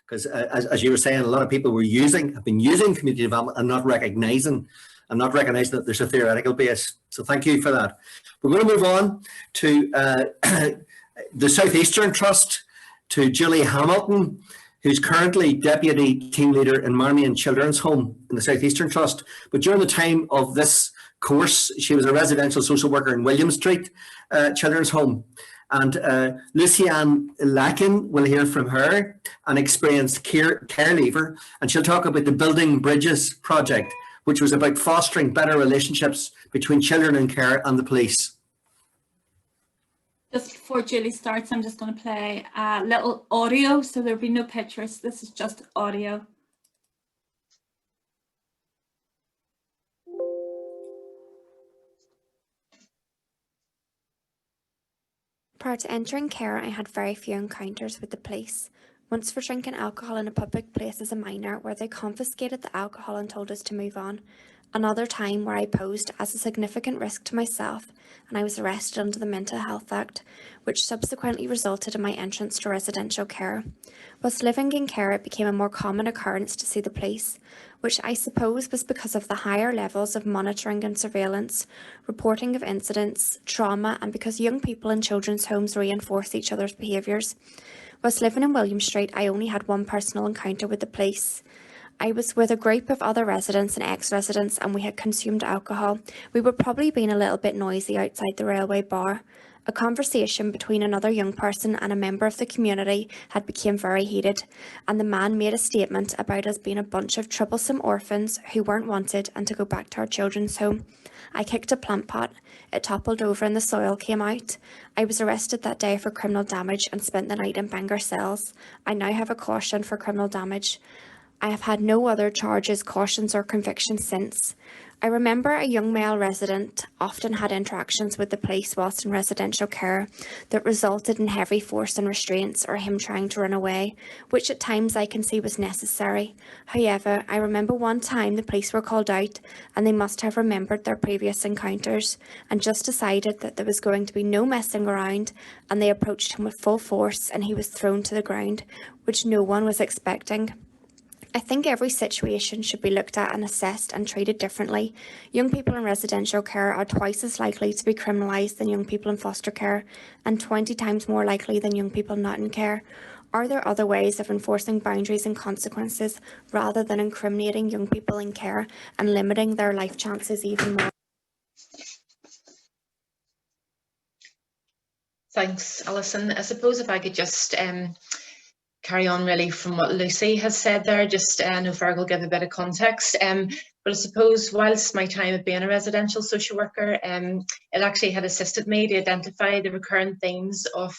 because as you were saying, a lot of people have been using community development and not recognizing that there's a theoretical base. So thank you for that. We're going to move on to the Southeastern Trust, to Julie Hamilton, who's currently Deputy Team Leader in Marmion Children's Home in the Southeastern Trust. But during the time of this course, she was a residential social worker in William Street Children's Home. And Lucianne Lakin will hear from her, an experienced care leaver, and she'll talk about the Building Bridges project, which was about fostering better relationships between children in care and the police. Just before Julie starts, I'm just going to play a little audio, so there'll be no pictures. This is just audio. Prior to entering care, I had very few encounters with the police. Once for drinking alcohol in a public place as a minor, where they confiscated the alcohol and told us to move on. Another time where I posed as a significant risk to myself, and I was arrested under the Mental Health Act, which subsequently resulted in my entrance to residential care. Whilst living in care, it became a more common occurrence to see the police, which I suppose was because of the higher levels of monitoring and surveillance, reporting of incidents, trauma, and because young people in children's homes reinforce each other's behaviours. Whilst living in William Street, I only had one personal encounter with the police. I was with a group of other residents and ex-residents, and we had consumed alcohol. We were probably being a little bit noisy outside the railway bar. A conversation between another young person and a member of the community had become very heated, and the man made a statement about us being a bunch of troublesome orphans who weren't wanted and to go back to our children's home. I kicked a plant pot. It toppled over and the soil came out. I was arrested that day for criminal damage and spent the night in Bangor cells. I now have a caution for criminal damage. I have had no other charges, cautions or convictions since. I remember a young male resident often had interactions with the police whilst in residential care that resulted in heavy force and restraints or him trying to run away, which at times I can see was necessary. However, I remember one time the police were called out and they must have remembered their previous encounters and just decided that there was going to be no messing around, and they approached him with full force and he was thrown to the ground, which no one was expecting. I think every situation should be looked at and assessed and treated differently. Young people in residential care are twice as likely to be criminalised than young people in foster care, and 20 times more likely than young people not in care. Are there other ways of enforcing boundaries and consequences rather than incriminating young people in care and limiting their life chances even more? Thanks, Alison. I suppose if I could just carry on really from what Lucy has said there, just I know Fergal will give a bit of context, but I suppose whilst my time of being a residential social worker, it actually had assisted me to identify the recurrent themes of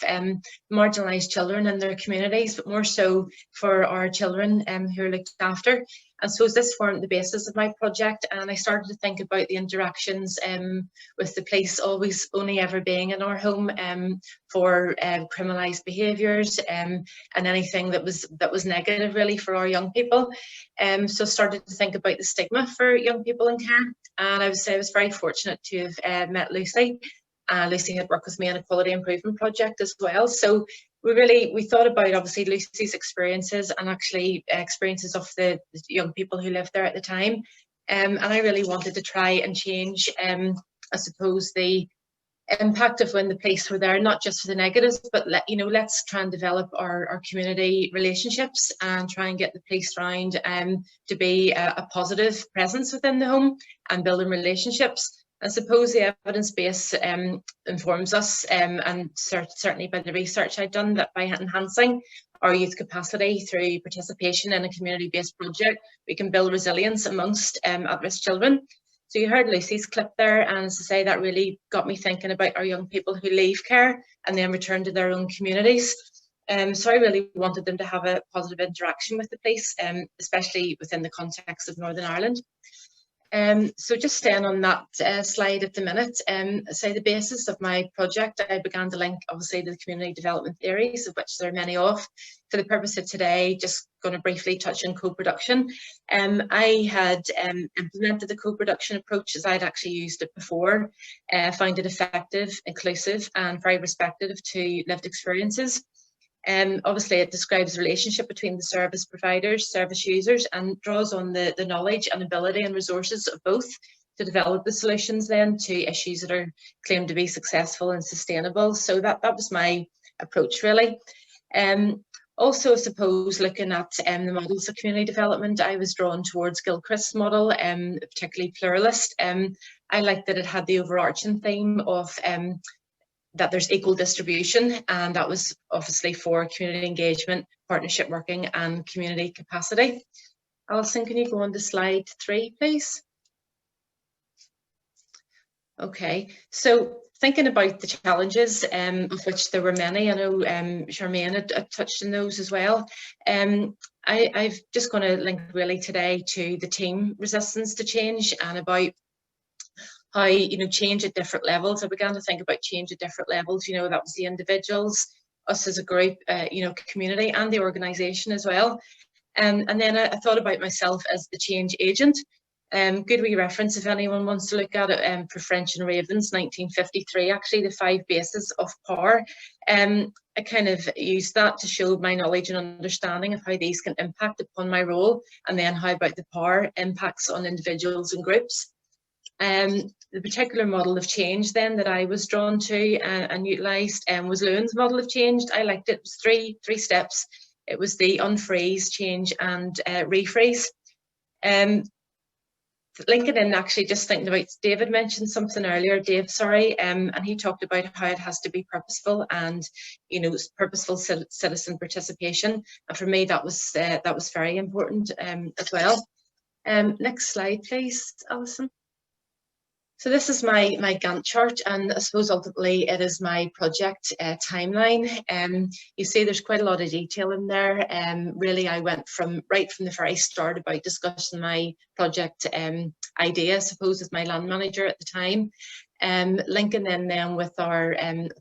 marginalised children in their communities, but more so for our children who are looked after. And so this formed the basis of my project, and I started to think about the interactions with the police always only ever being in our home for criminalised behaviours and anything that was negative really for our young people. So started to think about the stigma for young people in care, and I would say I was very fortunate to have met Lucy. Lucy had worked with me on a quality improvement project as well. So we thought about obviously Lucy's experiences and actually experiences of the young people who lived there at the time. And I really wanted to try and change, I suppose, the impact of when the police were there, not just for the negatives, but let's try and develop our community relationships and try and get the police around to be a positive presence within the home and building relationships. I suppose the evidence base informs us, and certainly by the research I've done, that by enhancing our youth capacity through participation in a community-based project, we can build resilience amongst at-risk children. So you heard Lucy's clip there, and as I say, that really got me thinking about our young people who leave care and then return to their own communities. So I really wanted them to have a positive interaction with the police, especially within the context of Northern Ireland. So just staying on that slide at the minute, say the basis of my project, I began to link obviously to the community development theories, of which there are many of. For the purpose of today, just going to briefly touch on co-production. I had implemented the co-production approach as I'd actually used it before, found it effective, inclusive and very respective to lived experiences. Obviously, it describes the relationship between the service providers, service users, and draws on the knowledge and ability and resources of both to develop the solutions then to issues that are claimed to be successful and sustainable. So that was my approach, really. Also, I suppose, looking at the models of community development, I was drawn towards Gilchrist's model, particularly pluralist. I liked that it had the overarching theme of that there's equal distribution, and that was obviously for community engagement, partnership working, and community capacity. Alison, can you go on to slide 3, please? Okay, so thinking about the challenges, of which there were many, I know Charmaine had touched on those as well. I've just going to link really today to the team resistance to change and about how, change at different levels. I began to think about change at different levels. That was the individuals, us as a group, community, and the organisation as well. And then I thought about myself as the change agent. Good wee reference if anyone wants to look at it, for French and Ravens, 1953, actually, the 5 bases of power. I kind of used that to show my knowledge and understanding of how these can impact upon my role, and then how about the power impacts on individuals and groups. The particular model of change then that I was drawn to and utilised was Lewin's model of change. I liked it. It was three steps. It was the unfreeze, change, and refreeze. Linking in, actually, just thinking about, David mentioned something earlier, and he talked about how it has to be purposeful and, purposeful citizen participation. And for me, that was very important as well. Next slide, please, Alison. So this is my Gantt chart, and I suppose ultimately it is my project timeline. You see there's quite a lot of detail in there. Really, I went right from the very start about discussing my project idea, I suppose, with my land manager at the time. Linking in then with our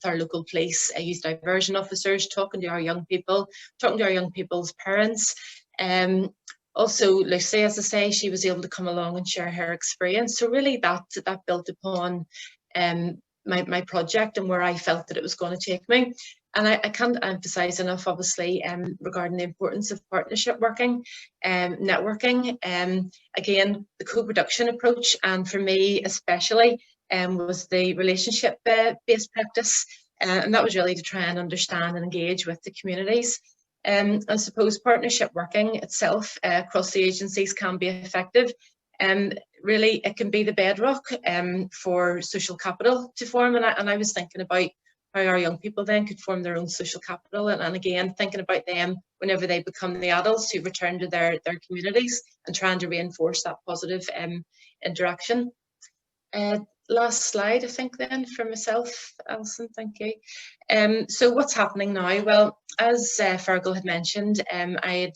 local police, youth diversion officers, talking to our young people, talking to our young people's parents. Also, Lucy, as I say, she was able to come along and share her experience. So really that built upon my project and where I felt that it was going to take me. And I can't emphasise enough, obviously, regarding the importance of partnership working, networking. Again, the co-production approach, and for me especially, was the relationship-based practice. And that was really to try and understand and engage with the communities. I suppose partnership working itself across the agencies can be effective. Really, it can be the bedrock for social capital to form. And I was thinking about how our young people then could form their own social capital. And again, thinking about them whenever they become the adults who return to their communities and trying to reinforce that positive interaction. Last slide, I think, then, for myself, Alison, thank you. So what's happening now? Well, as Fergal had mentioned, I had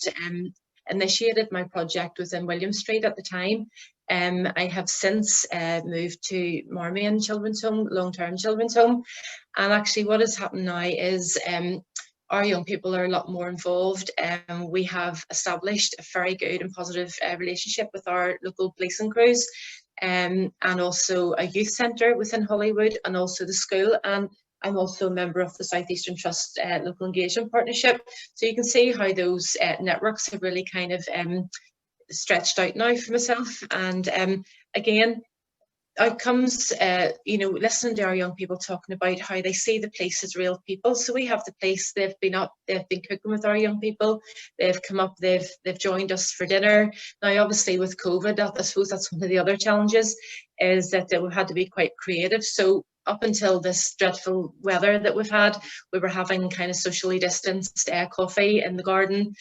initiated my project within William Street at the time. I have since moved to Marmion Children's Home, long-term children's home. And actually what has happened now is our young people are a lot more involved. We have established a very good and positive relationship with our local policing crews. And also a youth centre within Hollywood, and also the school. And I'm also a member of the South Eastern Trust Local Engagement Partnership. So you can see how those networks have really kind of stretched out now for myself. And again, outcomes, listening to our young people talking about how they see the police as real people. So we have the police, they've been cooking with our young people, they've come up, they've joined us for dinner. Now, obviously with COVID, I suppose that's one of the other challenges, is that we've had to be quite creative. So up until this dreadful weather that we've had, we were having kind of socially distanced coffee in the garden.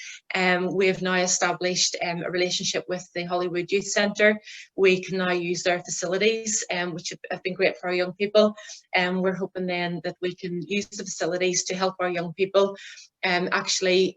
We have now established a relationship with the Hollywood Youth Centre. We can now use their facilities, which have been great for our young people. We're hoping then that we can use the facilities to help our young people actually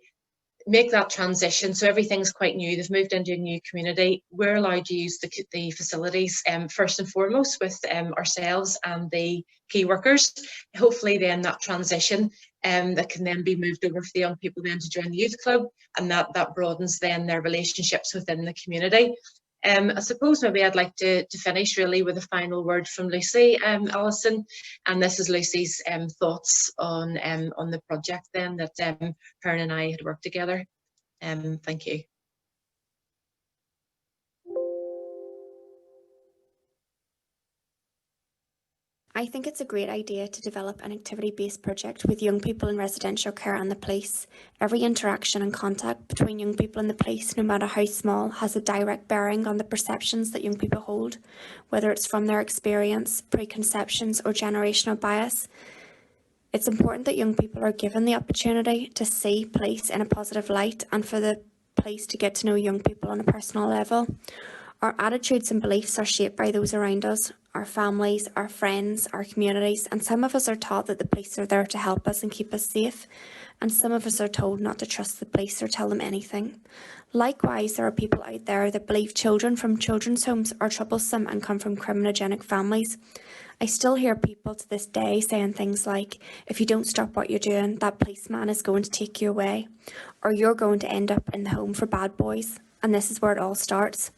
make that transition. So everything's quite new. They've moved into a new community. We're allowed to use the facilities first and foremost with ourselves and the key workers. Hopefully then that transition that can then be moved over for the young people then to join the youth club, and that broadens then their relationships within the community. I suppose maybe I'd like to finish really with a final word from Lucy, Alison, and this is Lucy's thoughts on the project then that her and I had worked together. Thank you. I think it's a great idea to develop an activity-based project with young people in residential care and the police. Every interaction and contact between young people and the police, no matter how small, has a direct bearing on the perceptions that young people hold, whether it's from their experience, preconceptions, or generational bias. It's important that young people are given the opportunity to see police in a positive light and for the police to get to know young people on a personal level. Our attitudes and beliefs are shaped by those around us, our families, our friends, our communities, and some of us are taught that the police are there to help us and keep us safe, and some of us are told not to trust the police or tell them anything. Likewise, there are people out there that believe children from children's homes are troublesome and come from criminogenic families. I still hear people to this day saying things like, if you don't stop what you're doing, that policeman is going to take you away, or you're going to end up in the home for bad boys, and this is where it all starts.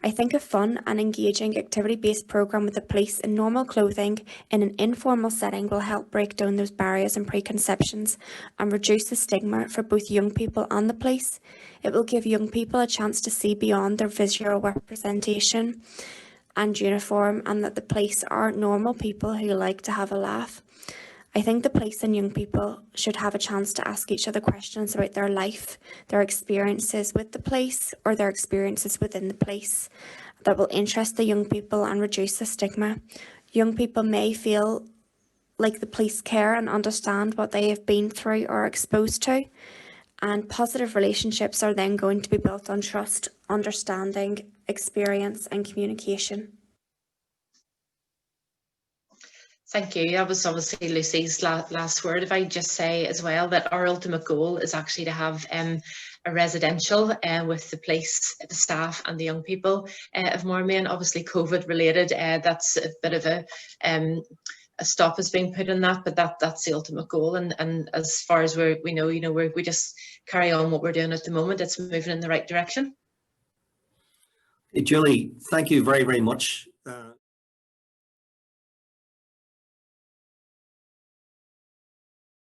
I think a fun and engaging activity-based programme with the police in normal clothing in an informal setting will help break down those barriers and preconceptions and reduce the stigma for both young people and the police. It will give young people a chance to see beyond their visual representation and uniform, and that the police are normal people who like to have a laugh. I think the police and young people should have a chance to ask each other questions about their life, their experiences with the police, or their experiences within the police that will interest the young people and reduce the stigma. Young people may feel like the police care and understand what they have been through or exposed to, and positive relationships are then going to be built on trust, understanding, experience, and communication. Thank you. That was obviously Lucy's last word. If I just say as well that our ultimate goal is actually to have a residential with the police, the staff and the young people of Marmion. Obviously COVID related, that's a bit of a stop has been put in that, but that's the ultimate goal. And as far as we know, we just carry on what we're doing at the moment. It's moving in the right direction. Hey, Julie, thank you very, very much.